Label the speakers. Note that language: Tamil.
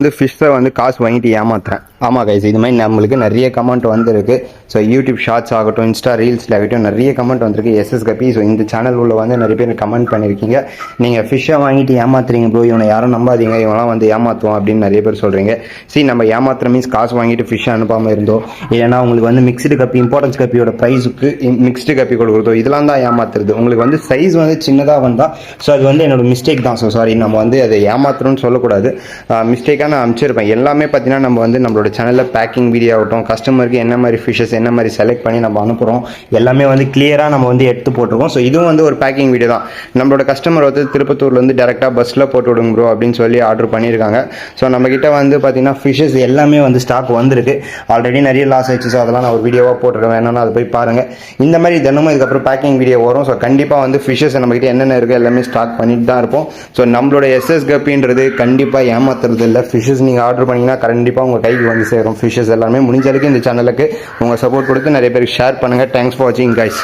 Speaker 1: வந்து ஃபிஷ்ஷை வந்து காசு வாங்கிட்டு ஏமாத்துறேன். ஆமாம் கைஸ், இது மாதிரி நம்மளுக்கு நிறைய கமெண்ட் வந்திருக்கு. ஸோ யூடியூப் ஷார்ட்ஸ் ஆகட்டும், இன்ஸ்டா ரீல்ஸில் ஆகட்டும் நிறைய கமெண்ட் வந்திருக்கு. எஸ்எஸ் கப்பி. ஸோ இந்த சேனல் உள்ள வந்து நிறைய பேர் கமெண்ட் பண்ணியிருக்கீங்க. நீங்கள் ஃபிஷ்ஷை வாங்கிட்டு ஏமாத்துறீங்க ப்ரோ, இவனை யாரும் நம்பாதீங்க, இவங்களாம் வந்து ஏமாற்றுவோம் அப்படின்னு நிறைய பேர் சொல்கிறீங்க. நம்ம ஏமாத்துற மீன்ஸ் காசு வாங்கிட்டு ஃபிஷ்ஷை அனுப்பாமல் இருந்தோம், இல்லைன்னா உங்களுக்கு வந்து மிக்ஸ்டு கப்பி, இம்பார்ட்டன்ஸ் கப்பியோட ப்ரைஸுக்கு மிக்ஸ்டு கப்பி கொடுக்குறதோ, இதெல்லாம் தான் ஏமாத்துறது. உங்களுக்கு வந்து சைஸ் வந்து சின்னதாக வந்தால் ஸோ அது வந்து என்னோட மிஸ்டேக் தான். ஸோ சாரி, நம்ம வந்து அதை ஏமாத்துறோம்னு சொல்லக்கூடாது. மிஸ்டேக்காக நான் அனுப்பிச்சிருப்பேன். எல்லாமே பார்த்தீங்கன்னா நம்ம வந்து நம்மளோட சேனலில் பேக்கிங் வீடியோ ஆகட்டும், கஸ்டமருக்கு என்ன மாதிரி ஃபிஷஸ் என்ன மாதிரி செலக்ட் பண்ணி நம்ம அனுப்புகிறோம், எல்லாமே வந்து கிளியராக நம்ம வந்து எடுத்து போட்டிருக்கோம். ஸோ இதுவும் வந்து ஒரு பேக்கிங் வீடியோ தான். நம்மளோட கஸ்டமர் வந்து திருப்பத்தூர்லேருந்து டேரெக்டாக பஸ்ஸில் போட்டு விடுங்க ப்ரோ அப்படின்னு சொல்லி ஆர்டர் பண்ணியிருக்காங்க. ஸோ நம்மக்கிட்ட வந்து பார்த்தீங்கன்னா ஃபிஷஸ் எல்லாமே வந்து ஸ்டாக் வந்திருக்கு. ஆல்ரெடி நிறைய லாஸ் ஆயிடுச்சு. ஸோ அதெல்லாம் நான் ஒரு வீடியோவாக போட்டுருக்கேன், வேணும்னா அதை போய் பாருங்கள். இந்த மாதிரி தினமும் இதுக்கப்புறம் பேக்கிங் வீடியோ வரும். ஸோ கண்டிப்பாக வந்து ஃபிஷஸ் நம்மக்கிட்ட என்னென்ன இருக்குது எல்லாமே ஸ்டாக் பண்ணிட்டு தான் இருப்போம். ஸோ நம்மளோட எஸ்எஸ் கப்பின்றது கண்டிப்பாக ஏமாத்துறது இல்லை. ஃபிஷஸ் நீங்கள் ஆர்டர் பண்ணிங்கன்னா கண்டிப்பாக உங்கள் கைக்கு வந்து சேரும். ஃபிஷஸ் எல்லாமே முடிஞ்ச அளவுக்கு இந்த சேனலுக்கு உங்கள் சப்போர்ட் கொடுத்து நிறைய பேருக்கு ஷேர் பண்ணுங்கள். தேங்க்ஸ் ஃபார் வாட்சிங் கைஸ்.